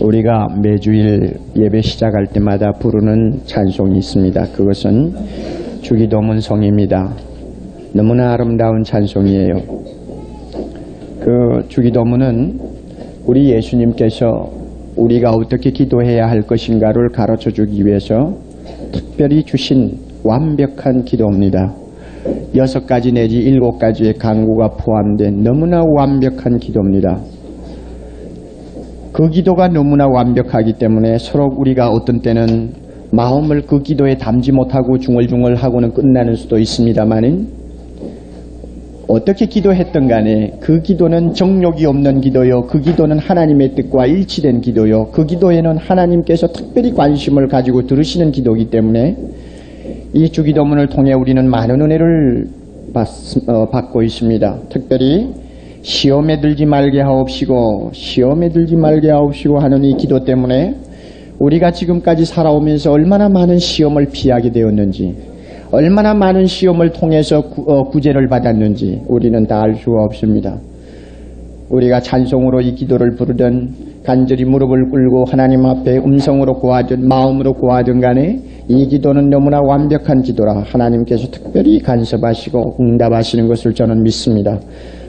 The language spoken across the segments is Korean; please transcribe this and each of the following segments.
우리가 매주일 예배 시작할 때마다 부르는 찬송이 있습니다. 그것은 주기도문성입니다. 너무나 아름다운 찬송이에요. 그 주기도문은 우리 예수님께서 우리가 어떻게 기도해야 할 것인가를 가르쳐 주기 위해서 특별히 주신 완벽한 기도입니다. 6가지 내지 7가지의 강구가 포함된 너무나 완벽한 기도입니다. 그 기도가 너무나 완벽하기 때문에 서로 우리가 어떤 때는 마음을 그 기도에 담지 못하고 중얼중얼 하고는 끝나는 수도 있습니다만, 어떻게 기도했든 간에 그 기도는 정욕이 없는 기도요, 그 기도는 하나님의 뜻과 일치된 기도요, 그 기도에는 하나님께서 특별히 관심을 가지고 들으시는 기도이기 때문에 이 주기도문을 통해 우리는 많은 은혜를 받고 있습니다. 특별히 시험에 들지 말게 하옵시고 하는 이 기도 때문에 우리가 지금까지 살아오면서 얼마나 많은 시험을 피하게 되었는지, 얼마나 많은 시험을 통해서 구제를 받았는지 우리는 다 알 수가 없습니다. 우리가 찬송으로 이 기도를 부르든 간절히 무릎을 꿇고 하나님 앞에 음성으로 구하든 마음으로 구하든 간에 이 기도는 너무나 완벽한 기도라 하나님께서 특별히 간섭하시고 응답하시는 것을 저는 믿습니다.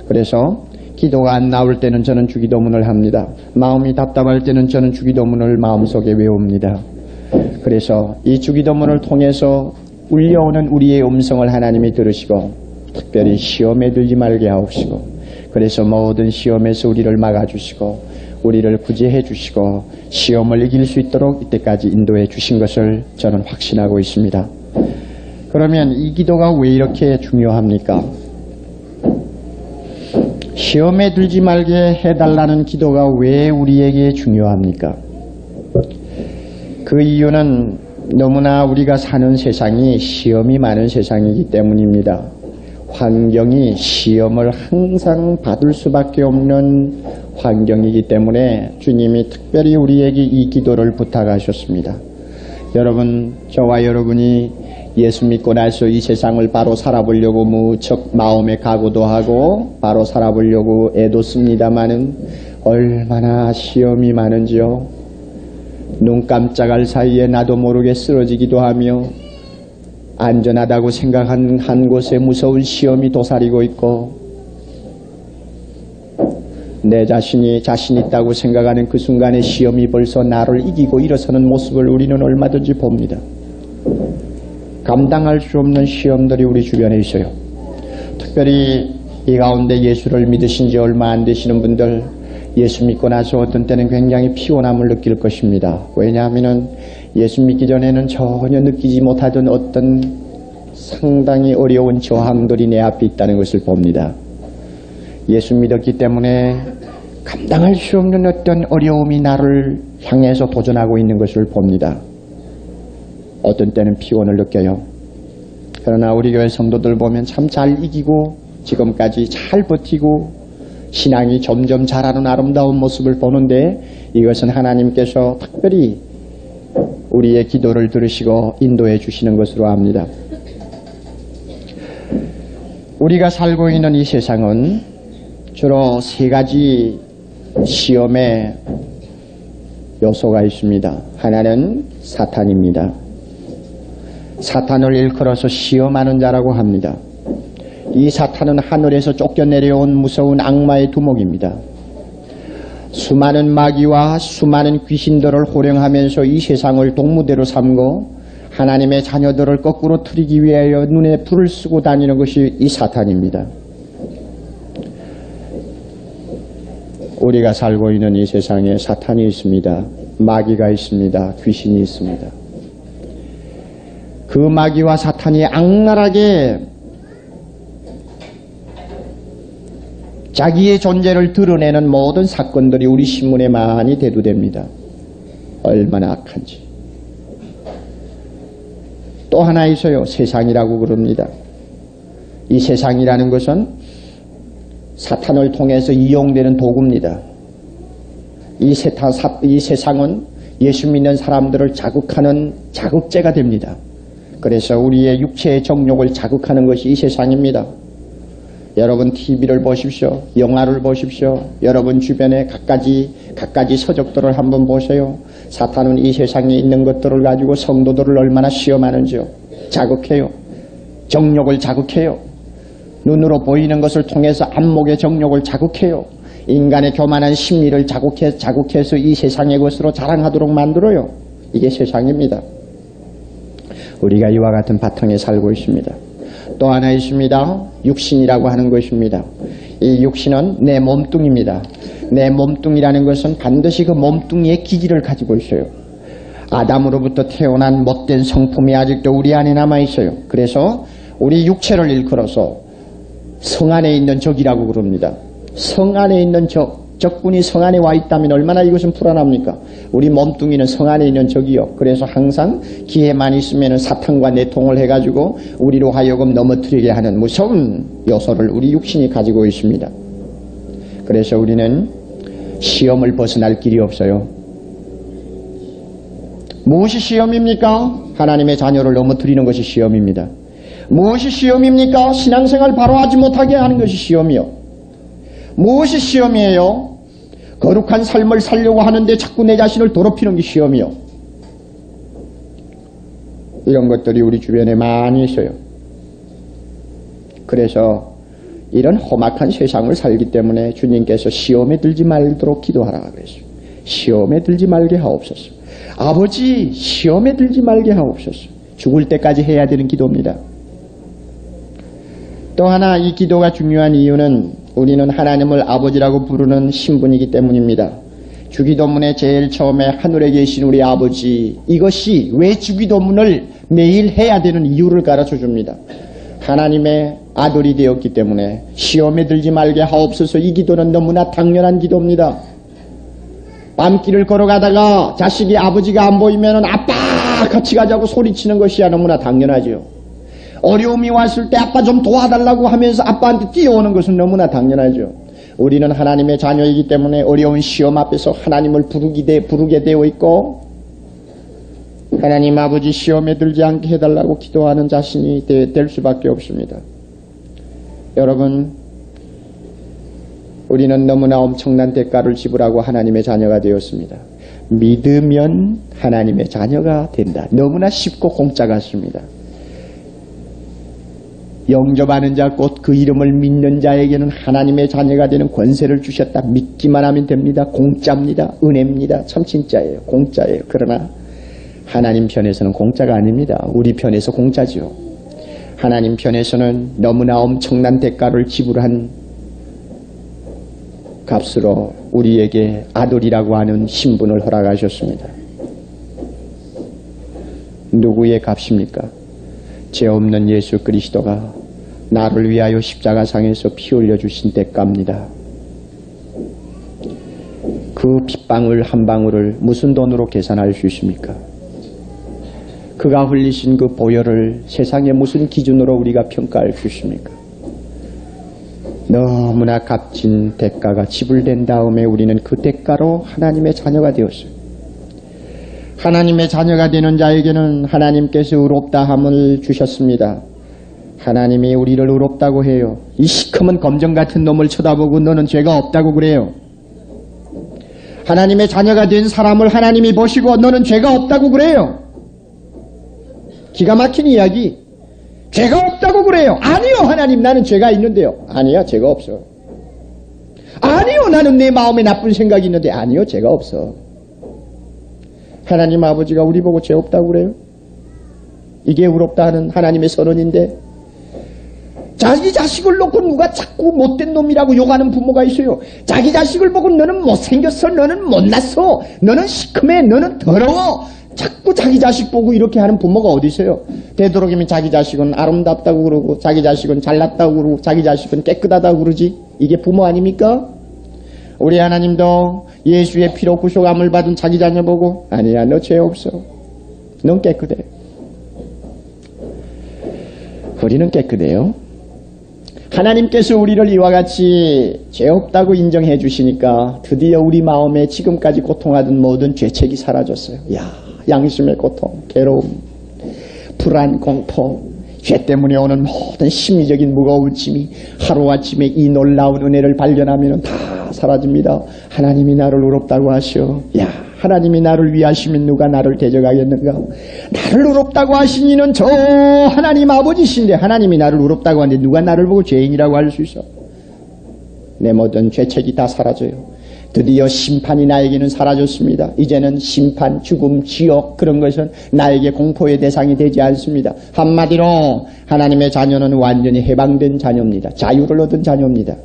그래서 기도가 안 나올 때는 저는 주기도문을 합니다. 마음이 답답할 때는 저는 주기도문을 마음속에 외웁니다. 그래서 이 주기도문을 통해서 울려오는 우리의 음성을 하나님이 들으시고 특별히 시험에 들지 말게 하옵시고, 그래서 모든 시험에서 우리를 막아주시고 우리를 구제해 주시고 시험을 이길 수 있도록 이때까지 인도해 주신 것을 저는 확신하고 있습니다. 그러면 이 기도가 왜 이렇게 중요합니까? 시험에 들지 말게 해달라는 기도가 왜 우리에게 중요합니까? 그 이유는 너무나 우리가 사는 세상이 시험이 많은 세상이기 때문입니다. 환경이 시험을 항상 받을 수밖에 없는 환경이기 때문에 주님이 특별히 우리에게 이 기도를 부탁하셨습니다. 여러분, 저와 여러분이 예수 믿고 나서 이 세상을 바로 살아보려고 무척 마음에 각오도 하고 바로 살아보려고 애도 씁니다마는 얼마나 시험이 많은지요. 눈 깜짝할 사이에 나도 모르게 쓰러지기도 하며 안전하다고 생각한 한 곳에 무서운 시험이 도사리고 있고, 내 자신이 자신 있다고 생각하는 그 순간에 시험이 벌써 나를 이기고 일어서는 모습을 우리는 얼마든지 봅니다. 감당할 수 없는 시험들이 우리 주변에 있어요. 특별히 이 가운데 예수를 믿으신 지 얼마 안 되시는 분들, 예수 믿고 나서 어떤 때는 굉장히 피곤함을 느낄 것입니다. 왜냐하면 예수 믿기 전에는 전혀 느끼지 못하던 어떤 상당히 어려운 저항들이 내 앞에 있다는 것을 봅니다. 예수 믿었기 때문에 감당할 수 없는 어떤 어려움이 나를 향해서 도전하고 있는 것을 봅니다. 어떤 때는 피곤을 느껴요. 그러나 우리 교회 성도들 보면 참 잘 이기고 지금까지 잘 버티고 신앙이 점점 자라는 아름다운 모습을 보는데, 이것은 하나님께서 특별히 우리의 기도를 들으시고 인도해 주시는 것으로 압니다. 우리가 살고 있는 이 세상은 주로 3가지 시험의 요소가 있습니다. 하나는 사탄입니다. 사탄을 일컬어서 시험하는 자라고 합니다. 이 사탄은 하늘에서 쫓겨내려온 무서운 악마의 두목입니다. 수많은 마귀와 수많은 귀신들을 호령하면서 이 세상을 동무대로 삼고 하나님의 자녀들을 거꾸로 틀이기 위하여 눈에 불을 쓰고 다니는 것이 이 사탄입니다. 우리가 살고 있는 이 세상에 사탄이 있습니다. 마귀가 있습니다. 귀신이 있습니다. 그 마귀와 사탄이 악랄하게 자기의 존재를 드러내는 모든 사건들이 우리 신문에 많이 대두됩니다. 얼마나 악한지. 또 하나 있어요. 세상이라고 그럽니다. 이 세상이라는 것은 사탄을 통해서 이용되는 도구입니다. 이 세상은 예수 믿는 사람들을 자극하는 자극제가 됩니다. 그래서 우리의 육체의 정욕을 자극하는 것이 이 세상입니다. 여러분 TV를 보십시오. 영화를 보십시오. 여러분 주변에 갖가지 서적들을 한번 보세요. 사탄은 이 세상에 있는 것들을 가지고 성도들을 얼마나 시험하는지요. 자극해요. 정욕을 자극해요. 눈으로 보이는 것을 통해서 안목의 정욕을 자극해요. 인간의 교만한 심리를 자극해서 이 세상의 것으로 자랑하도록 만들어요. 이게 세상입니다. 우리가 이와 같은 바탕에 살고 있습니다. 또 하나 있습니다. 육신이라고 하는 것입니다. 이 육신은 내 몸뚱입니다. 내 몸뚱이라는 것은 반드시 그 몸뚱이의 기질을 가지고 있어요. 아담으로부터 태어난 못된 성품이 아직도 우리 안에 남아있어요. 그래서 우리 육체를 일컬어서 성 안에 있는 적이라고 그럽니다. 성 안에 있는 적군이 성 안에 와 있다면 얼마나 이것은 불안합니까? 우리 몸뚱이는 성 안에 있는 적이요. 그래서 항상 기회만 있으면 사탄과 내통을 해가지고 우리로 하여금 넘어뜨리게 하는 무서운 요소를 우리 육신이 가지고 있습니다. 그래서 우리는 시험을 벗어날 길이 없어요. 무엇이 시험입니까? 하나님의 자녀를 넘어뜨리는 것이 시험입니다. 무엇이 시험입니까? 신앙생활 바로 하지 못하게 하는 것이 시험이요. 무엇이 시험이에요? 거룩한 삶을 살려고 하는데 자꾸 내 자신을 더럽히는 게 시험이요. 이런 것들이 우리 주변에 많이 있어요. 그래서 이런 험악한 세상을 살기 때문에 주님께서 시험에 들지 말도록 기도하라고 그랬어요. 시험에 들지 말게 하옵소서. 아버지, 시험에 들지 말게 하옵소서. 죽을 때까지 해야 되는 기도입니다. 또 하나 이 기도가 중요한 이유는 우리는 하나님을 아버지라고 부르는 신분이기 때문입니다. 주기도문에 제일 처음에 하늘에 계신 우리 아버지, 이것이 왜 주기도문을 매일 해야 되는 이유를 가르쳐 줍니다. 하나님의 아들이 되었기 때문에 시험에 들지 말게 하옵소서. 이 기도는 너무나 당연한 기도입니다. 밤길을 걸어가다가 자식이 아버지가 안 보이면 아빠 같이 가자고 소리치는 것이야 너무나 당연하죠. 어려움이 왔을 때 아빠 좀 도와달라고 하면서 아빠한테 뛰어오는 것은 너무나 당연하죠. 우리는 하나님의 자녀이기 때문에 어려운 시험 앞에서 하나님을 부르게 되어 있고 하나님 아버지 시험에 들지 않게 해달라고 기도하는 자신이 될 수밖에 없습니다. 여러분, 우리는 너무나 엄청난 대가를 지불하고 하나님의 자녀가 되었습니다. 믿으면 하나님의 자녀가 된다. 너무나 쉽고 공짜 같습니다. 영접하는 자 곧 그 이름을 믿는 자에게는 하나님의 자녀가 되는 권세를 주셨다. 믿기만 하면 됩니다. 공짜입니다. 은혜입니다. 참 진짜예요. 공짜예요. 그러나 하나님 편에서는 공짜가 아닙니다. 우리 편에서 공짜죠. 하나님 편에서는 너무나 엄청난 대가를 지불한 값으로 우리에게 아들이라고 하는 신분을 허락하셨습니다. 누구의 값입니까? 죄 없는 예수 그리스도가 나를 위하여 십자가상에서 피 흘려주신 대가입니다. 그 핏방울 한 방울을 무슨 돈으로 계산할 수 있습니까? 그가 흘리신 그 보혈을 세상의 무슨 기준으로 우리가 평가할 수 있습니까? 너무나 값진 대가가 지불된 다음에 우리는 그 대가로 하나님의 자녀가 되었어요. 하나님의 자녀가 되는 자에게는 하나님께서 의롭다함을 주셨습니다. 하나님이 우리를 의롭다고 해요. 이 시커먼 검정 같은 놈을 쳐다보고 너는 죄가 없다고 그래요. 하나님의 자녀가 된 사람을 하나님이 보시고 너는 죄가 없다고 그래요. 기가 막힌 이야기. 죄가 없다고 그래요. 아니요, 하나님, 나는 죄가 있는데요. 아니야, 죄가 없어. 아니요, 나는 내 마음에 나쁜 생각이 있는데. 아니요, 죄가 없어. 하나님 아버지가 우리 보고 죄 없다고 그래요? 이게 의롭다 하는 하나님의 선언인데 자기 자식을 놓고 누가 자꾸 못된 놈이라고 욕하는 부모가 있어요. 자기 자식을 보고 너는 못생겼어, 너는 못났어, 너는 시큼해, 너는 더러워. 자꾸 자기 자식 보고 이렇게 하는 부모가 어디 있어요? 되도록이면 자기 자식은 아름답다고 그러고 자기 자식은 잘났다고 그러고 자기 자식은 깨끗하다고 그러지. 이게 부모 아닙니까? 우리 하나님도 예수의 피로 구속함을 받은 자기 자녀 보고 아니야, 너 죄 없어. 넌 깨끗해. 우리는 깨끗해요. 하나님께서 우리를 이와 같이 죄 없다고 인정해 주시니까 드디어 우리 마음에 지금까지 고통하던 모든 죄책이 사라졌어요. 야, 양심의 고통, 괴로움, 불안, 공포, 죄 때문에 오는 모든 심리적인 무거움이 하루아침에 이 놀라운 은혜를 발견하면 다 사라집니다. 하나님이 나를 의롭다고 하시오. 야, 하나님이 나를 위하시면 누가 나를 대적하겠는가? 나를 의롭다고 하신 이는 저 하나님 아버지신데 하나님이 나를 의롭다고 하는데 누가 나를 보고 죄인이라고 할 수 있어? 내 모든 죄책이 다 사라져요. 드디어 심판이 나에게는 사라졌습니다. 이제는 심판, 죽음, 지옥 그런 것은 나에게 공포의 대상이 되지 않습니다. 한마디로 하나님의 자녀는 완전히 해방된 자녀입니다. 자유를 얻은 자녀입니다.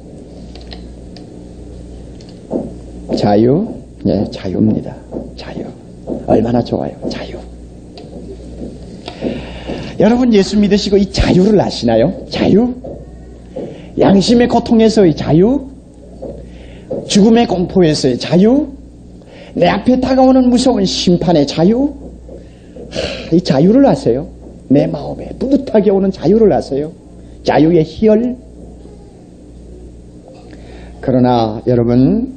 자유? 네, 자유입니다. 자유. 얼마나 좋아요. 자유. 여러분 예수 믿으시고 이 자유를 아시나요? 자유? 양심의 고통에서의 자유? 죽음의 공포에서의 자유? 내 앞에 다가오는 무서운 심판의 자유? 이 자유를 아세요? 내 마음에 뿌듯하게 오는 자유를 아세요? 자유의 희열? 그러나 여러분,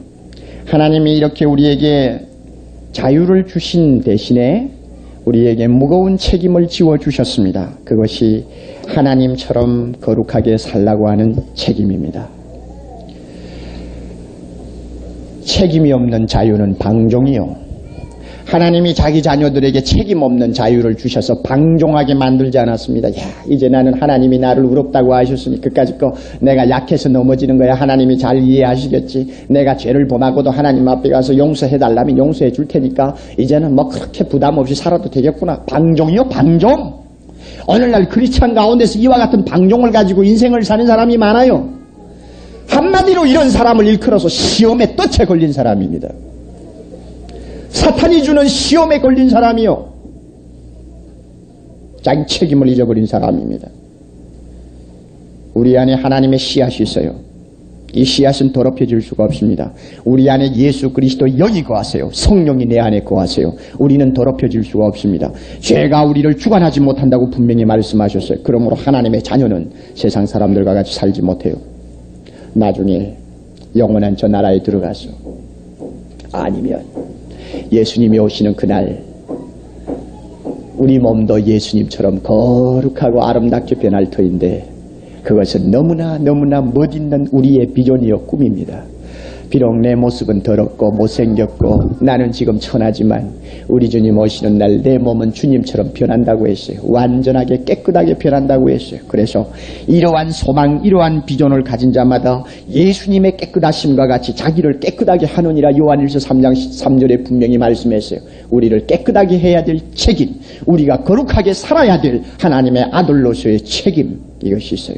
하나님이 이렇게 우리에게 자유를 주신 대신에 우리에게 무거운 책임을 지워주셨습니다. 그것이 하나님처럼 거룩하게 살라고 하는 책임입니다. 책임이 없는 자유는 방종이요. 하나님이 자기 자녀들에게 책임 없는 자유를 주셔서 방종하게 만들지 않았습니다. 야, 이제 나는 하나님이 나를 의롭다고 하셨으니 그까짓 거 내가 약해서 넘어지는 거야. 하나님이 잘 이해하시겠지. 내가 죄를 범하고도 하나님 앞에 가서 용서해달라면 용서해 줄 테니까 이제는 뭐 그렇게 부담 없이 살아도 되겠구나. 방종이요, 방종. 오늘날 크리스찬 가운데서 이와 같은 방종을 가지고 인생을 사는 사람이 많아요. 한마디로 이런 사람을 일컬어서 시험에 덫에 걸린 사람입니다. 사탄이 주는 시험에 걸린 사람이요. 자기 책임을 잊어버린 사람입니다. 우리 안에 하나님의 씨앗이 있어요. 이 씨앗은 더럽혀질 수가 없습니다. 우리 안에 예수 그리스도 영이 거하세요. 성령이 내 안에 거하세요. 우리는 더럽혀질 수가 없습니다. 죄가 우리를 주관하지 못한다고 분명히 말씀하셨어요. 그러므로 하나님의 자녀는 세상 사람들과 같이 살지 못해요. 나중에 영원한 저 나라에 들어가서 아니면 예수님이 오시는 그날 우리 몸도 예수님처럼 거룩하고 아름답게 변할 터인데 그것은 너무나 멋있는 우리의 비전이요 꿈입니다. 비록 내 모습은 더럽고 못생겼고 나는 지금 천하지만 우리 주님 오시는 날 내 몸은 주님처럼 변한다고 했어요. 완전하게 깨끗하게 변한다고 했어요. 그래서 이러한 소망, 이러한 비전을 가진 자마다 예수님의 깨끗하심과 같이 자기를 깨끗하게 하느니라 요한일서 3장 3절에 분명히 말씀했어요. 우리를 깨끗하게 해야 될 책임, 우리가 거룩하게 살아야 될 하나님의 아들로서의 책임, 이것이 있어요.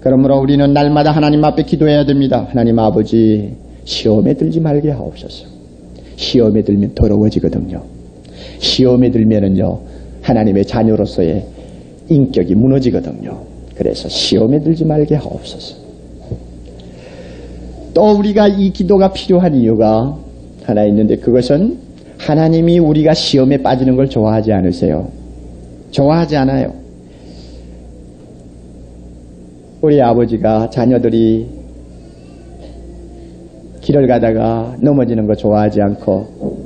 그러므로 우리는 날마다 하나님 앞에 기도해야 됩니다. 하나님 아버지, 시험에 들지 말게 하옵소서. 시험에 들면 더러워지거든요. 시험에 들면은요, 하나님의 자녀로서의 인격이 무너지거든요. 그래서 시험에 들지 말게 하옵소서. 또 우리가 이 기도가 필요한 이유가 하나 있는데 그것은 하나님이 우리가 시험에 빠지는 걸 좋아하지 않으세요. 좋아하지 않아요. 우리 아버지가 자녀들이 길을 가다가 넘어지는 거 좋아하지 않고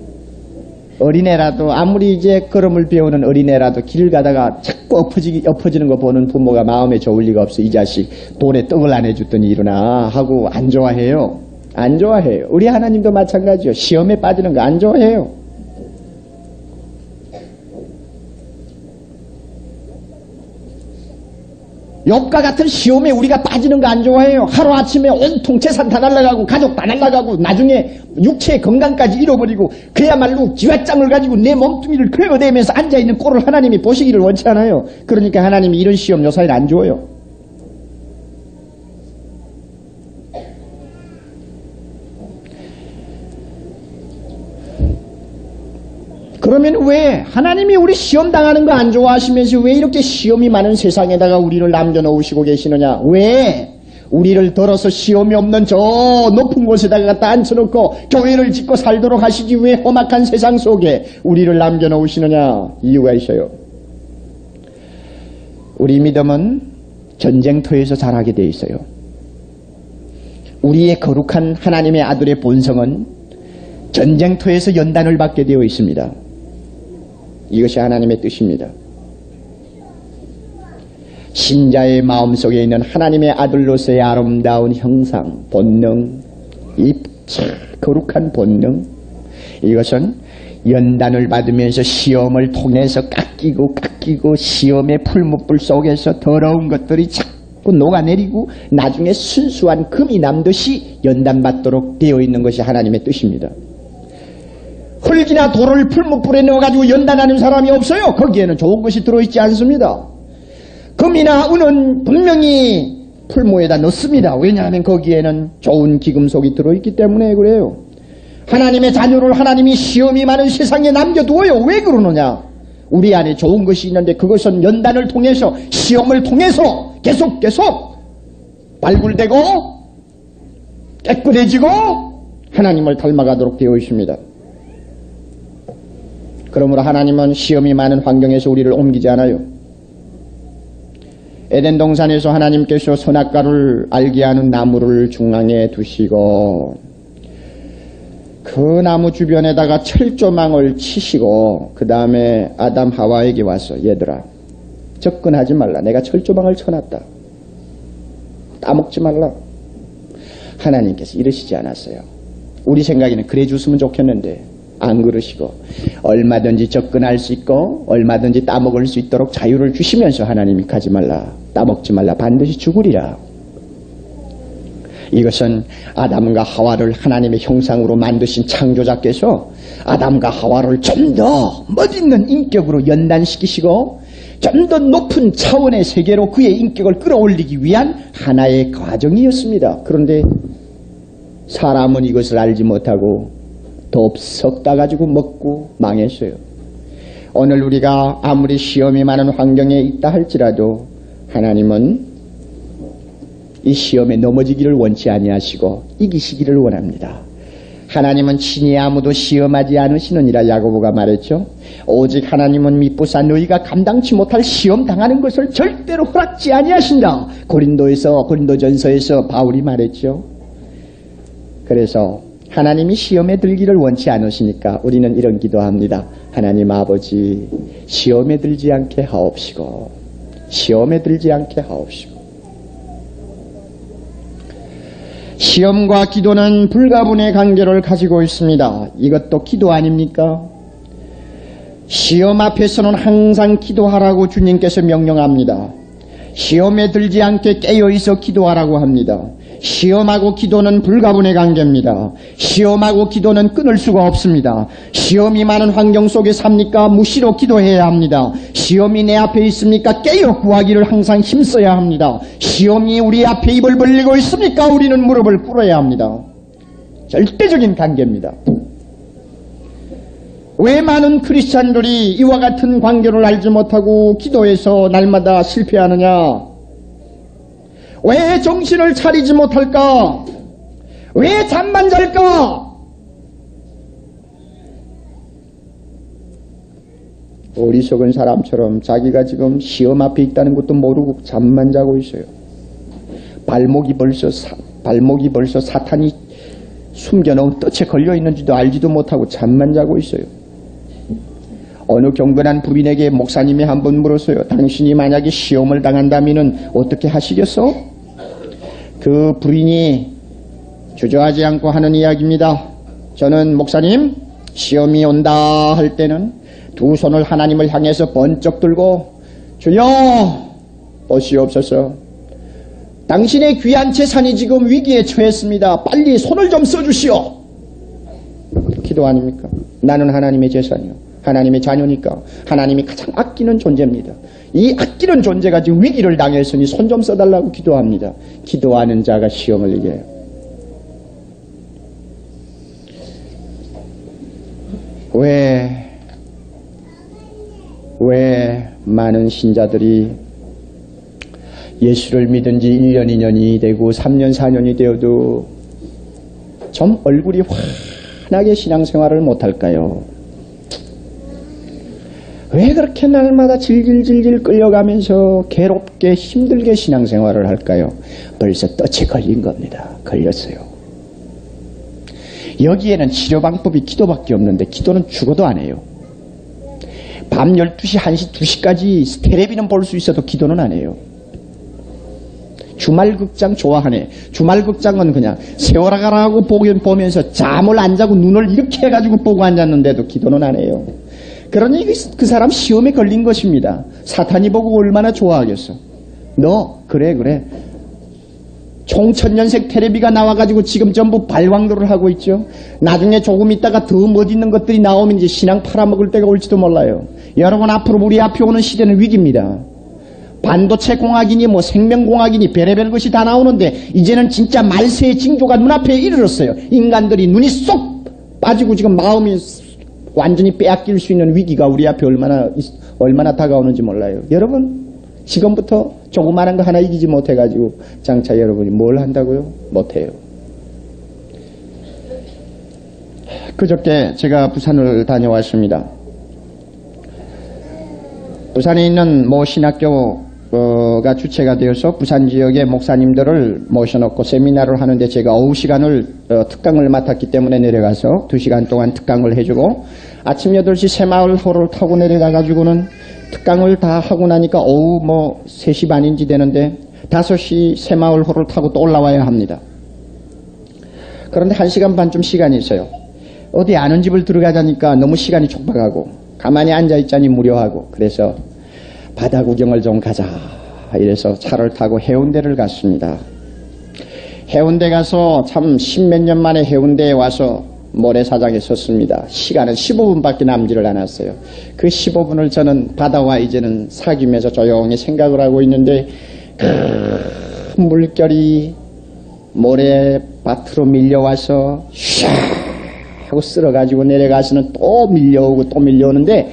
어린애라도 아무리 이제 걸음을 배우는 어린애라도 길을 가다가 자꾸 엎어지는 거 보는 부모가 마음에 좋을 리가 없어. 이 자식 돈에 떡을 안 해줬더니 일어나 하고 안 좋아해요. 안 좋아해요. 우리 하나님도 마찬가지요. 시험에 빠지는 거 안 좋아해요. 욥과 같은 시험에 우리가 빠지는 거 안 좋아해요. 하루아침에 온통 재산 다 날아가고 가족 다 날아가고 나중에 육체의 건강까지 잃어버리고 그야말로 지화장을 가지고 내 몸뚱이를 긁어대면서 앉아있는 꼴을 하나님이 보시기를 원치 않아요. 그러니까 하나님이 이런 시험 요사이를 안 줘요. 그러면 왜 하나님이 우리 시험 당하는 거 안 좋아하시면서 왜 이렇게 시험이 많은 세상에다가 우리를 남겨놓으시고 계시느냐? 왜 우리를 덜어서 시험이 없는 저 높은 곳에다가 갖다 앉혀놓고 교회를 짓고 살도록 하시지 왜 험악한 세상 속에 우리를 남겨놓으시느냐? 이유가 있어요. 우리 믿음은 전쟁터에서 자라게 돼 있어요. 우리의 거룩한 하나님의 아들의 본성은 전쟁터에서 연단을 받게 되어 있습니다. 이것이 하나님의 뜻입니다. 신자의 마음속에 있는 하나님의 아들로서의 아름다운 형상, 본능, 이 거룩한 본능, 이것은 연단을 받으면서 시험을 통해서 깎이고 시험의 풀무불 속에서 더러운 것들이 자꾸 녹아내리고 나중에 순수한 금이 남듯이 연단받도록 되어 있는 것이 하나님의 뜻입니다. 흙이나 돌을 풀무불에 넣어가지고 연단하는 사람이 없어요. 거기에는 좋은 것이 들어있지 않습니다. 금이나 은은 분명히 풀무에다 넣습니다. 왜냐하면 거기에는 좋은 기금속이 들어있기 때문에 그래요. 하나님의 자녀를 하나님이 시험이 많은 세상에 남겨두어요. 왜 그러느냐? 우리 안에 좋은 것이 있는데 그것은 연단을 통해서 시험을 통해서 계속 발굴되고 깨끗해지고 하나님을 닮아가도록 되어 있습니다. 그러므로 하나님은 시험이 많은 환경에서 우리를 옮기지 않아요. 에덴 동산에서 하나님께서 선악과를 알게 하는 나무를 중앙에 두시고 그 나무 주변에다가 철조망을 치시고 그 다음에 아담 하와에게 와서 얘들아 접근하지 말라. 내가 철조망을 쳐놨다. 따먹지 말라. 하나님께서 이러시지 않았어요. 우리 생각에는 그래 줬으면 좋겠는데 안 그러시고 얼마든지 접근할 수 있고 얼마든지 따먹을 수 있도록 자유를 주시면서 하나님이 가지 말라. 따먹지 말라. 반드시 죽으리라. 이것은 아담과 하와를 하나님의 형상으로 만드신 창조자께서 아담과 하와를 좀 더 멋있는 인격으로 연단시키시고 좀 더 높은 차원의 세계로 그의 인격을 끌어올리기 위한 하나의 과정이었습니다. 그런데 사람은 이것을 알지 못하고 덥석 따가지고 먹고 망했어요. 오늘 우리가 아무리 시험이 많은 환경에 있다 할지라도 하나님은 이 시험에 넘어지기를 원치 아니하시고 이기시기를 원합니다. 하나님은 친히 아무도 시험하지 않으시느니라 야고보가 말했죠. 오직 하나님은 미쁘사 너희가 감당치 못할 시험 당하는 것을 절대로 허락지 아니하신다. 고린도전서에서 바울이 말했죠. 그래서 하나님이 시험에 들기를 원치 않으시니까 우리는 이런 기도합니다. 하나님 아버지 시험에 들지 않게 하옵시고 시험에 들지 않게 하옵시고. 시험과 기도는 불가분의 관계를 가지고 있습니다. 이것도 기도 아닙니까? 시험 앞에서는 항상 기도하라고 주님께서 명령합니다. 시험에 들지 않게 깨어있어 기도하라고 합니다. 시험하고 기도는 불가분의 관계입니다. 시험하고 기도는 끊을 수가 없습니다. 시험이 많은 환경 속에 삽니까? 무시로 기도해야 합니다. 시험이 내 앞에 있습니까? 깨어 구하기를 항상 힘써야 합니다. 시험이 우리 앞에 입을 벌리고 있습니까? 우리는 무릎을 꿇어야 합니다. 절대적인 관계입니다. 왜 많은 크리스찬들이 이와 같은 관계를 알지 못하고 기도해서 날마다 실패하느냐? 왜 정신을 차리지 못할까? 왜 잠만 잘까? 어리석은 사람처럼 자기가 지금 시험 앞에 있다는 것도 모르고 잠만 자고 있어요. 발목이 벌써 사탄이 숨겨놓은 덫에 걸려 있는지도 알지도 못하고 잠만 자고 있어요. 어느 경건한 부인에게 목사님이 한번 물었어요. 당신이 만약에 시험을 당한다면 어떻게 하시겠어? 그 부인이 주저하지 않고 하는 이야기입니다. 저는 목사님 시험이 온다 할 때는 두 손을 하나님을 향해서 번쩍 들고 주여 보시옵소서. 당신의 귀한 재산이 지금 위기에 처했습니다. 빨리 손을 좀 써주시오. 기도 아닙니까? 나는 하나님의 재산이요. 하나님의 자녀니까 하나님이 가장 아끼는 존재입니다. 이 아끼는 존재가 지금 위기를 당했으니 손 좀 써달라고 기도합니다. 기도하는 자가 시험을 이겨요. 왜 많은 신자들이 예수를 믿은 지 1년, 2년이 되고 3년, 4년이 되어도 좀 얼굴이 환하게 신앙생활을 못할까요? 왜 그렇게 날마다 질질 끌려가면서 괴롭게 힘들게 신앙생활을 할까요? 벌써 덫에 걸린 겁니다. 걸렸어요. 여기에는 치료 방법이 기도밖에 없는데 기도는 죽어도 안 해요. 밤 12시, 1시, 2시까지 텔레비는 볼 수 있어도 기도는 안 해요. 주말극장 좋아하네. 주말극장은 그냥 세월아가라고 보면서 잠을 안 자고 눈을 이렇게 해가지고 보고 앉았는데도 기도는 안 해요. 그러니 그 사람 시험에 걸린 것입니다. 사탄이 보고 얼마나 좋아하겠어. 너 그래 총천년색 텔레비가 나와가지고 지금 전부 발광도를 하고 있죠. 나중에 조금 있다가 더 멋있는 것들이 나오면 이제 신앙 팔아먹을 때가 올지도 몰라요. 여러분, 앞으로 우리 앞에 오는 시대는 위기입니다. 반도체 공학이니 뭐 생명공학이니 별의별 것이 다 나오는데 이제는 진짜 말세의 징조가 눈앞에 이르렀어요. 인간들이 눈이 쏙 빠지고 지금 마음이 완전히 빼앗길 수 있는 위기가 우리 앞에 얼마나 다가오는지 몰라요. 여러분, 지금부터 조그마한 거 하나 이기지 못해가지고 장차 여러분이 뭘 한다고요? 못해요. 그저께 제가 부산을 다녀왔습니다. 부산에 있는 모 신학교가 주체가 되어서 부산 지역의 목사님들을 모셔놓고 세미나를 하는데 제가 오후 시간을 특강을 맡았기 때문에 내려가서 2시간 동안 특강을 해주고 아침 8시 새마을 호를 타고 내려가가지고는 특강을 다 하고 나니까 오후 3시 반인지 되는데 5시 새마을 호를 타고 또 올라와야 합니다. 그런데 1시간 반쯤 시간이 있어요. 어디 아는 집을 들어가자니까 너무 시간이 촉박하고 가만히 앉아있자니 무료하고 그래서 바다 구경을 좀 가자 이래서 차를 타고 해운대를 갔습니다. 해운대 가서 참 10몇 년 만에 해운대에 와서 모래사장에 섰습니다. 시간은 15분밖에 남지를 않았어요. 그 15분을 저는 바다와 이제는 사귀면서 조용히 생각을 하고 있는데 그 물결이 모래밭으로 밀려와서 샤 하고 쓸어가지고 내려가서는 또 밀려오고 또 밀려오는데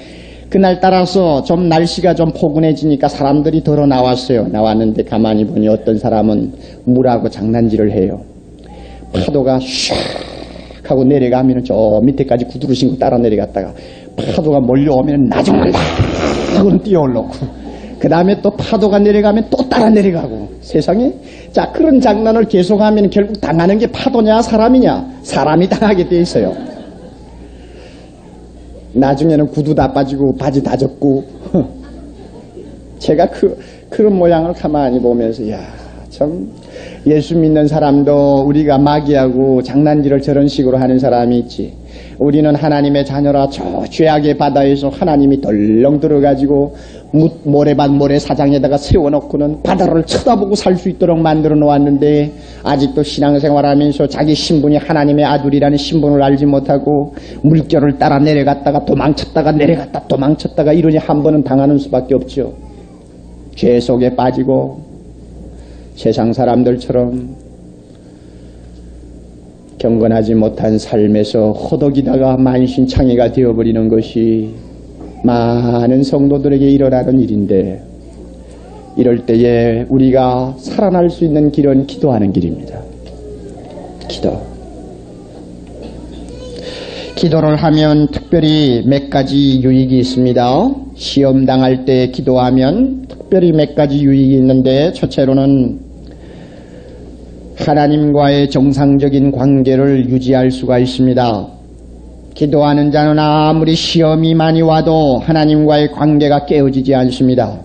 그날 따라서 좀 날씨가 좀 포근해지니까 사람들이 덜어 나왔어요. 나왔는데 가만히 보니 어떤 사람은 물하고 장난질을 해요. 파도가 샥 하고 내려가면 저 밑에까지 구두를 신고 따라 내려갔다가 파도가 몰려오면 나중에 하고는 뛰어 올라오고 그 다음에 또 파도가 내려가면 또 따라 내려가고 세상에 자 그런 장난을 계속하면 결국 당하는 게 파도냐 사람이냐 사람이 당하게 돼 있어요. 나중에는 구두 다 빠지고 바지 다 젖고 제가 그런 모양을 가만히 보면서 야 참 예수 믿는 사람도 우리가 마귀하고 장난질을 저런 식으로 하는 사람이 있지. 우리는 하나님의 자녀라 저 죄악의 바다에서 하나님이 덜렁 들어가지고 모래밭 모래사장에다가 세워놓고는 바다를 쳐다보고 살 수 있도록 만들어 놓았는데 아직도 신앙생활하면서 자기 신분이 하나님의 아들이라는 신분을 알지 못하고 물결을 따라 내려갔다가 도망쳤다가 내려갔다 도망쳤다가 이러니 한 번은 당하는 수밖에 없죠. 죄 속에 빠지고 세상 사람들처럼 경건하지 못한 삶에서 허덕이다가 만신창이가 되어버리는 것이 많은 성도들에게 일어나는 일인데 이럴 때에 우리가 살아날 수 있는 길은 기도하는 길입니다. 기도를 하면 특별히 몇 가지 유익이 있습니다. 시험 당할 때 기도하면 특별히 몇 가지 유익이 있는데 첫째로는 하나님과의 정상적인 관계를 유지할 수가 있습니다. 기도하는 자는 아무리 시험이 많이 와도 하나님과의 관계가 깨어지지 않습니다.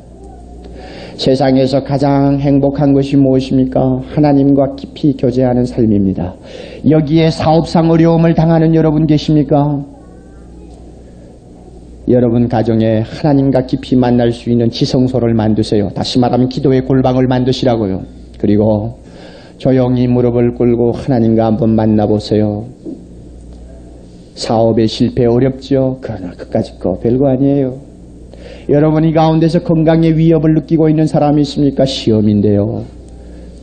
세상에서 가장 행복한 것이 무엇입니까? 하나님과 깊이 교제하는 삶입니다. 여기에 사업상 어려움을 당하는 여러분 계십니까? 여러분 가정에 하나님과 깊이 만날 수 있는 지성소를 만드세요. 다시 말하면 기도의 골방을 만드시라고요. 그리고 조용히 무릎을 꿇고 하나님과 한번 만나보세요. 사업의 실패 어렵죠? 그러나 그까짓 거 별거 아니에요. 여러분이 가운데서 건강의 위협을 느끼고 있는 사람이 있습니까? 시험인데요.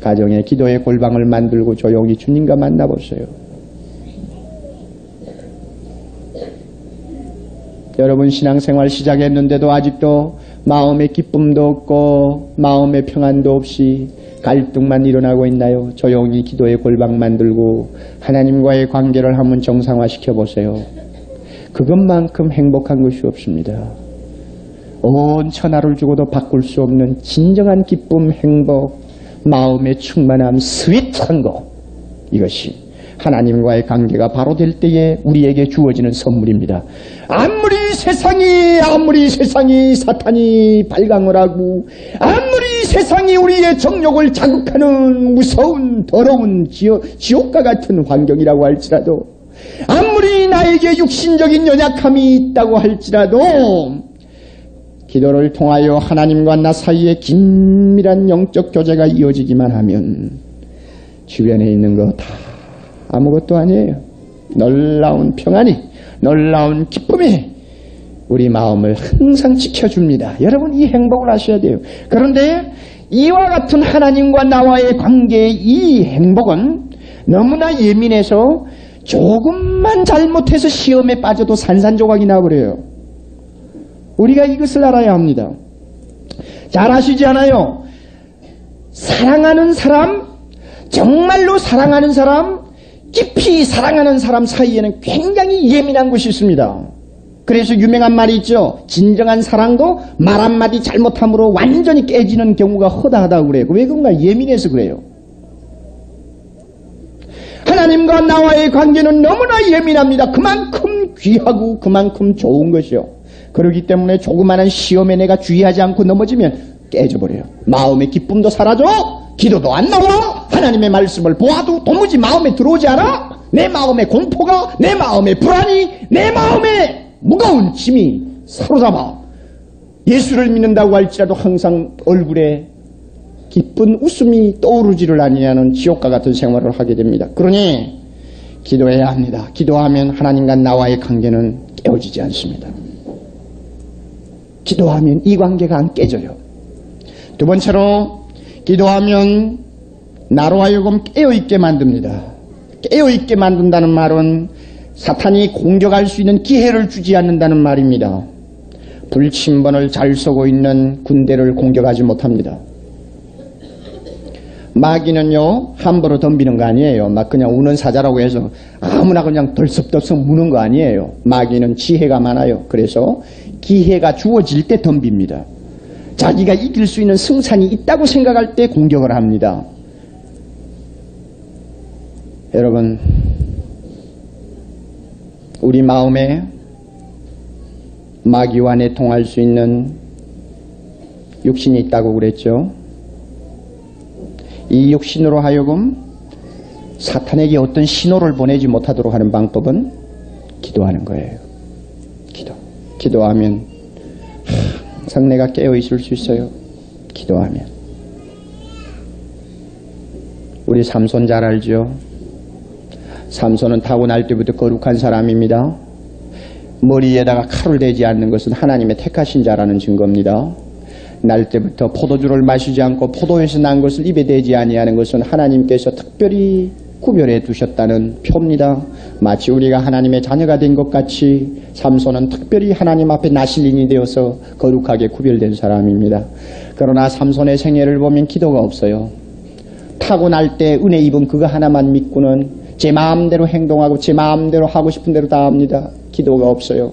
가정에 기도의 골방을 만들고 조용히 주님과 만나보세요. 여러분 신앙생활 시작했는데도 아직도 마음의 기쁨도 없고 마음의 평안도 없이 갈등만 일어나고 있나요? 조용히 기도의 골방 만들고 하나님과의 관계를 한번 정상화시켜 보세요. 그것만큼 행복한 것이 없습니다. 온 천하를 주고도 바꿀 수 없는 진정한 기쁨, 행복, 마음의 충만함, 스윗한 거 이것이 하나님과의 관계가 바로 될 때에 우리에게 주어지는 선물입니다. 아무리 세상이 사탄이 발광을 하고 아무리 세상이 우리의 정욕을 자극하는 무서운 더러운 지옥과 같은 환경이라고 할지라도 아무리 나에게 육신적인 연약함이 있다고 할지라도 기도를 통하여 하나님과 나 사이에 긴밀한 영적 교제가 이어지기만 하면 주변에 있는 거 다 아무것도 아니에요. 놀라운 평안이, 놀라운 기쁨이 우리 마음을 항상 지켜줍니다. 여러분 이 행복을 아셔야 돼요. 그런데 이와 같은 하나님과 나와의 관계의 이 행복은 너무나 예민해서 조금만 잘못해서 시험에 빠져도 산산조각이 나버려요. 우리가 이것을 알아야 합니다. 잘 아시지 않아요? 사랑하는 사람, 정말로 사랑하는 사람, 깊이 사랑하는 사람 사이에는 굉장히 예민한 것이 있습니다. 그래서 유명한 말이 있죠. 진정한 사랑도 말 한마디 잘못함으로 완전히 깨지는 경우가 허다하다고 그래요. 왜 그런가? 예민해서 그래요. 하나님과 나와의 관계는 너무나 예민합니다. 그만큼 귀하고 그만큼 좋은 것이요. 그렇기 때문에 조그마한 시험에 내가 주의하지 않고 넘어지면 깨져버려요. 마음의 기쁨도 사라져. 기도도 안 나와. 하나님의 말씀을 보아도 도무지 마음에 들어오지 않아. 내 마음의 공포가, 내 마음의 불안이, 내 마음의 무거운 짐이 사로잡아. 예수를 믿는다고 할지라도 항상 얼굴에 기쁜 웃음이 떠오르지를 아니하는 지옥과 같은 생활을 하게 됩니다. 그러니 기도해야 합니다. 기도하면 하나님과 나와의 관계는 깨어지지 않습니다. 기도하면 이 관계가 안 깨져요. 두 번째로 기도하면 나로 하여금 깨어있게 만듭니다. 깨어있게 만든다는 말은 사탄이 공격할 수 있는 기회를 주지 않는다는 말입니다. 불침번을 잘 쏘고 있는 군대를 공격하지 못합니다. 마귀는요 함부로 덤비는 거 아니에요. 막 그냥 우는 사자라고 해서 아무나 그냥 덜썩덜썩 무는 거 아니에요. 마귀는 지혜가 많아요. 그래서 기회가 주어질 때 덤빕니다. 자기가 이길 수 있는 승산이 있다고 생각할 때 공격을 합니다. 여러분, 우리 마음에 마귀와 내통할 수 있는 육신이 있다고 그랬죠. 이 육신으로 하여금 사탄에게 어떤 신호를 보내지 못하도록 하는 방법은 기도하는 거예요. 기도하면 항상 내가 깨어 있을 수 있어요. 기도하면. 우리 삼손 잘 알죠? 삼손은 타고날 때부터 거룩한 사람입니다. 머리에다가 칼을 대지 않는 것은 하나님의 택하신 자라는 증거입니다. 날 때부터 포도주를 마시지 않고 포도에서 난 것을 입에 대지 아니하는 것은 하나님께서 특별히 구별해 두셨다는 표입니다. 마치 우리가 하나님의 자녀가 된 것 같이 삼손은 특별히 하나님 앞에 나실인이 되어서 거룩하게 구별된 사람입니다. 그러나 삼손의 생애를 보면 기도가 없어요. 타고날 때 은혜 입은 그거 하나만 믿고는 제 마음대로 행동하고 제 마음대로 하고 싶은 대로 다 합니다. 기도가 없어요.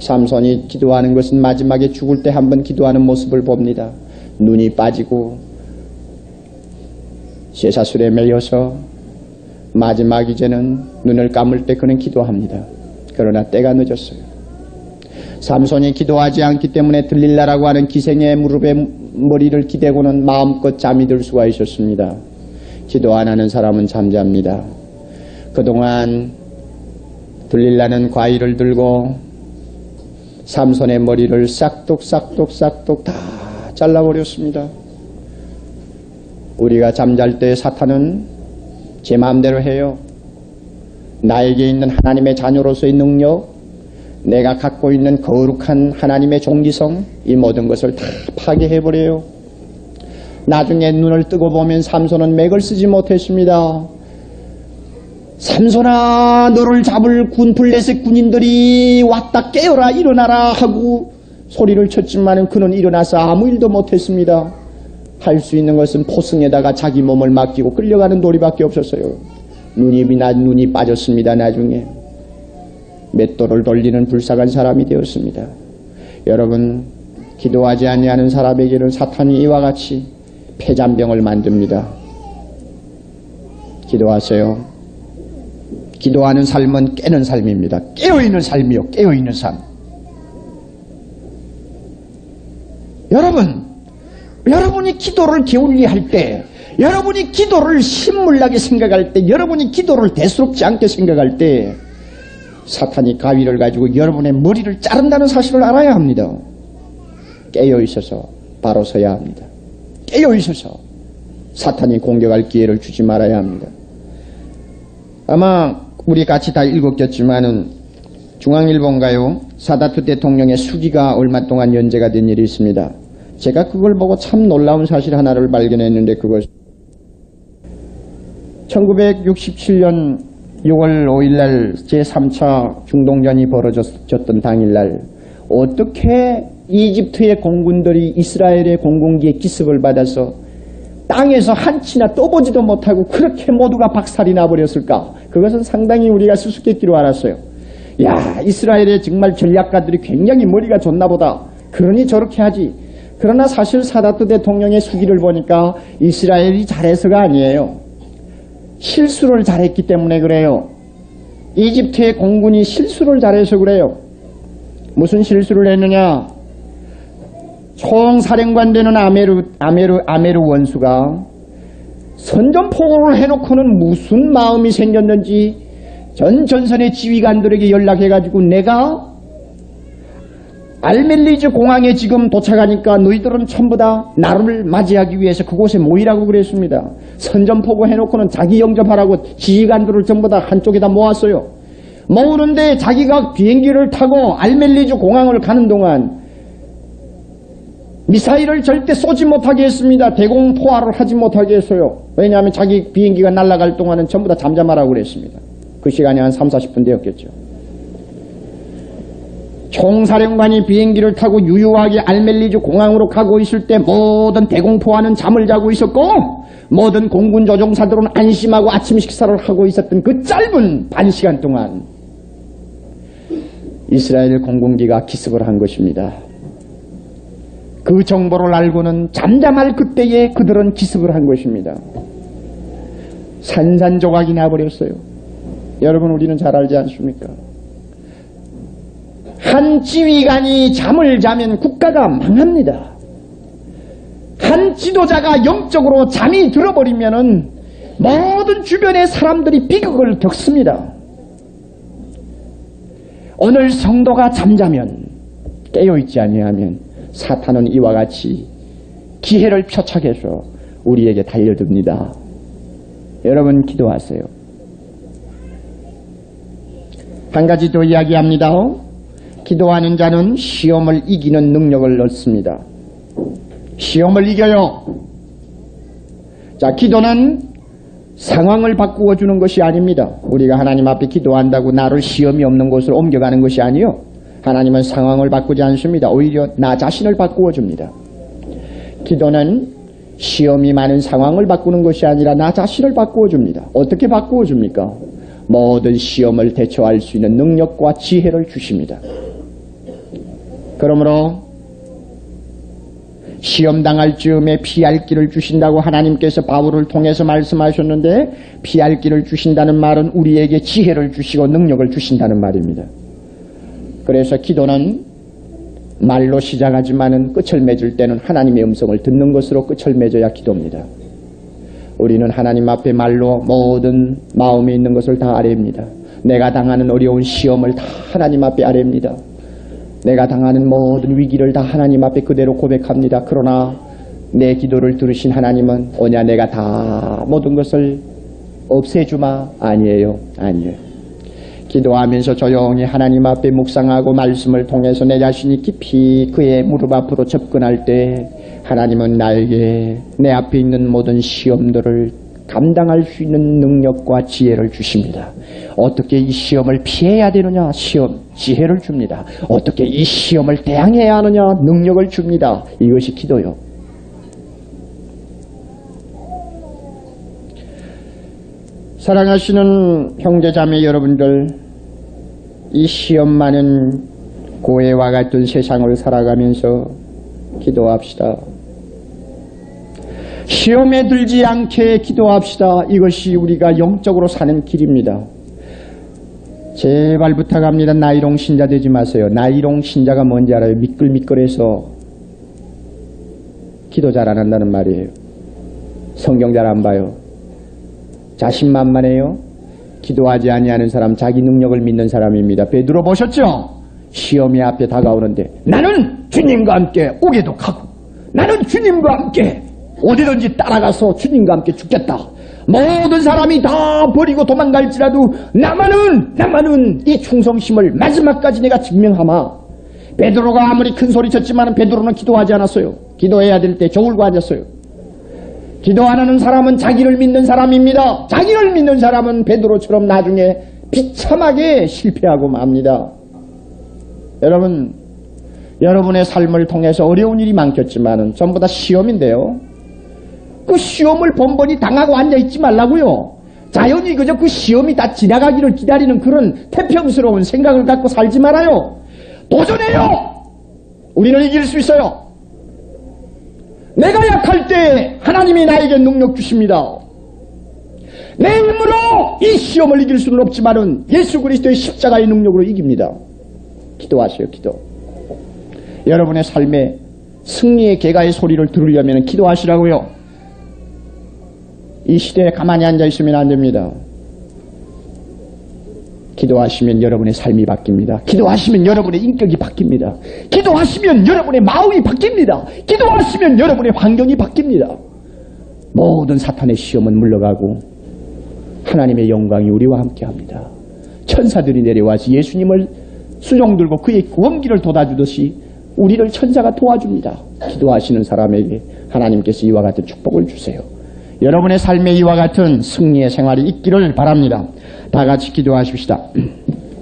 삼손이 기도하는 것은 마지막에 죽을 때 한번 기도하는 모습을 봅니다. 눈이 빠지고 쇠사슬에 매여서 마지막 이제는 눈을 감을 때 그는 기도합니다. 그러나 때가 늦었어요. 삼손이 기도하지 않기 때문에 들릴라라고 하는 기생의 무릎에 머리를 기대고는 마음껏 잠이 들 수가 있었습니다. 기도 안 하는 사람은 잠잡니다. 그동안 들릴라는 과일을 들고 삼손의 머리를 싹둑 다 잘라버렸습니다. 우리가 잠잘 때 사탄은 제 마음대로 해요. 나에게 있는 하나님의 자녀로서의 능력, 내가 갖고 있는 거룩한 하나님의 종기성, 이 모든 것을 다 파괴해버려요. 나중에 눈을 뜨고 보면 삼손은 맥을 쓰지 못했습니다. 삼손아, 너를 잡을 블레셋 군인들이 왔다, 깨어라, 일어나라 하고 소리를 쳤지만 그는 일어나서 아무 일도 못했습니다. 할 수 있는 것은 포승에다가 자기 몸을 맡기고 끌려가는 도리밖에 없었어요. 눈이 빠졌습니다. 나중에 맷돌을 돌리는 불쌍한 사람이 되었습니다. 여러분, 기도하지 아니하는 사람에게는 사탄이 이와 같이 폐잔병을 만듭니다. 기도하세요. 기도하는 삶은 깨는 삶입니다. 깨어있는 삶이요. 깨어있는 삶. 여러분이 기도를 게을리할 때, 여러분이 기도를 신물나게 생각할 때, 여러분이 기도를 대수롭지 않게 생각할 때 사탄이 가위를 가지고 여러분의 머리를 자른다는 사실을 알아야 합니다. 깨어있어서 바로 서야 합니다. 깨어있어서 사탄이 공격할 기회를 주지 말아야 합니다. 아마 우리 같이 다 읽었겠지만은 중앙일보인가요? 사다투 대통령의 수기가 얼마 동안 연재가 된 일이 있습니다. 제가 그걸 보고 참 놀라운 사실 하나를 발견했는데, 그것 1967년 6월 5일날 제3차 중동전이 벌어졌던 당일날 어떻게 이집트의 공군들이 이스라엘의 공군기에 기습을 받아서 땅에서 한 치나 떠보지도 못하고 그렇게 모두가 박살이 나버렸을까? 그것은 상당히 우리가 수수께끼로 알았어요. 야, 이스라엘의 정말 전략가들이 굉장히 머리가 좋나 보다. 그러니 저렇게 하지. 그러나 사실 사다트 대통령의 수기를 보니까 이스라엘이 잘해서가 아니에요. 실수를 잘했기 때문에 그래요. 이집트의 공군이 실수를 잘해서 그래요. 무슨 실수를 했느냐? 총사령관 되는 아메르 원수가 선전포고를 해놓고는 무슨 마음이 생겼는지 전 전선의 지휘관들에게 연락해가지고, 내가 알멜리즈 공항에 지금 도착하니까 너희들은 전부 다 나를 맞이하기 위해서 그곳에 모이라고 그랬습니다. 선전포고 해놓고는 자기 영접하라고 지휘관들을 전부 다 한쪽에다 모았어요. 모으는데 자기가 비행기를 타고 알멜리즈 공항을 가는 동안 미사일을 절대 쏘지 못하게 했습니다. 대공포화를 하지 못하게 했어요. 왜냐하면 자기 비행기가 날아갈 동안은 전부 다 잠잠하라고 그랬습니다. 그 시간이 한 3, 40분 되었겠죠. 총사령관이 비행기를 타고 유유하게 알멜리즈 공항으로 가고 있을 때 모든 대공포화는 잠을 자고 있었고, 모든 공군 조종사들은 안심하고 아침 식사를 하고 있었던 그 짧은 반 시간 동안 이스라엘 공군기가 기습을 한 것입니다. 그 정보를 알고는 잠잠할 그때에 그들은 기습을 한 것입니다. 산산조각이 나버렸어요. 여러분, 우리는 잘 알지 않습니까? 한 지휘관이 잠을 자면 국가가 망합니다. 한 지도자가 영적으로 잠이 들어버리면은 모든 주변의 사람들이 비극을 겪습니다. 오늘 성도가 잠자면, 깨어있지 아니하면 사탄은 이와 같이 기회를 표착해서 우리에게 달려듭니다. 여러분, 기도하세요. 한 가지 더 이야기합니다. 기도하는 자는 시험을 이기는 능력을 얻습니다. 시험을 이겨요. 자, 기도는 상황을 바꾸어 주는 것이 아닙니다. 우리가 하나님 앞에 기도한다고 나를 시험이 없는 곳으로 옮겨가는 것이 아니요. 하나님은 상황을 바꾸지 않습니다. 오히려 나 자신을 바꾸어 줍니다. 기도는 시험이 많은 상황을 바꾸는 것이 아니라 나 자신을 바꾸어 줍니다. 어떻게 바꾸어 줍니까? 모든 시험을 대처할 수 있는 능력과 지혜를 주십니다. 그러므로 시험당할 즈음에 피할 길을 주신다고 하나님께서 바울을 통해서 말씀하셨는데, 피할 길을 주신다는 말은 우리에게 지혜를 주시고 능력을 주신다는 말입니다. 그래서 기도는 말로 시작하지만은 끝을 맺을 때는 하나님의 음성을 듣는 것으로 끝을 맺어야 기도입니다. 우리는 하나님 앞에 말로 모든 마음에 있는 것을 다 아뢰입니다. 내가 당하는 어려운 시험을 다 하나님 앞에 아뢰입니다. 내가 당하는 모든 위기를 다 하나님 앞에 그대로 고백합니다. 그러나 내 기도를 들으신 하나님은 오냐 내가 다 모든 것을 없애주마? 아니에요. 아니에요. 기도하면서 조용히 하나님 앞에 묵상하고 말씀을 통해서 내 자신이 깊이 그의 무릎 앞으로 접근할 때 하나님은 나에게 내 앞에 있는 모든 시험들을 감당할 수 있는 능력과 지혜를 주십니다. 어떻게 이 시험을 피해야 되느냐? 시험, 지혜를 줍니다. 어떻게 이 시험을 대항해야 하느냐? 능력을 줍니다. 이것이 기도요. 사랑하시는 형제자매 여러분들, 이 시험 많은 고해와 같은 세상을 살아가면서 기도합시다. 시험에 들지 않게 기도합시다. 이것이 우리가 영적으로 사는 길입니다. 제발 부탁합니다. 나이롱 신자 되지 마세요. 나이롱 신자가 뭔지 알아요? 미끌미끌해서 기도 잘 안 한다는 말이에요. 성경 잘 안 봐요. 자신만만해요. 기도하지 아니하는 사람, 자기 능력을 믿는 사람입니다. 베드로 보셨죠? 시험이 앞에 다가오는데 나는 주님과 함께 오게도 가고 나는 주님과 함께 어디든지 따라가서 주님과 함께 죽겠다. 모든 사람이 다 버리고 도망갈지라도 나만은 이 충성심을 마지막까지 내가 증명하마. 베드로가 아무리 큰 소리 쳤지만 베드로는 기도하지 않았어요. 기도해야 될 때 저울고 앉았어요. 기도 안 하는 사람은 자기를 믿는 사람입니다. 자기를 믿는 사람은 베드로처럼 나중에 비참하게 실패하고 맙니다. 여러분, 여러분의 삶을 통해서 어려운 일이 많겠지만 전부 다 시험인데요. 그 시험을 번번이 당하고 앉아있지 말라고요. 자연히 그저 그 시험이 다 지나가기를 기다리는 그런 태평스러운 생각을 갖고 살지 말아요. 도전해요. 우리는 이길 수 있어요. 내가 약할 때 하나님이 나에게 능력 주십니다. 내 힘으로 이 시험을 이길 수는 없지만은 예수 그리스도의 십자가의 능력으로 이깁니다. 기도하세요. 기도. 여러분의 삶에 승리의 개가의 소리를 들으려면 기도하시라고요. 이 시대에 가만히 앉아있으면 안 됩니다. 기도하시면 여러분의 삶이 바뀝니다. 기도하시면 여러분의 인격이 바뀝니다. 기도하시면 여러분의 마음이 바뀝니다. 기도하시면 여러분의 환경이 바뀝니다. 모든 사탄의 시험은 물러가고 하나님의 영광이 우리와 함께합니다. 천사들이 내려와서 예수님을 수종 들고 그의 원기를 돋아주듯이 우리를 천사가 도와줍니다. 기도하시는 사람에게 하나님께서 이와 같은 축복을 주세요. 여러분의 삶에 이와 같은 승리의 생활이 있기를 바랍니다. 다 같이 기도하십시다.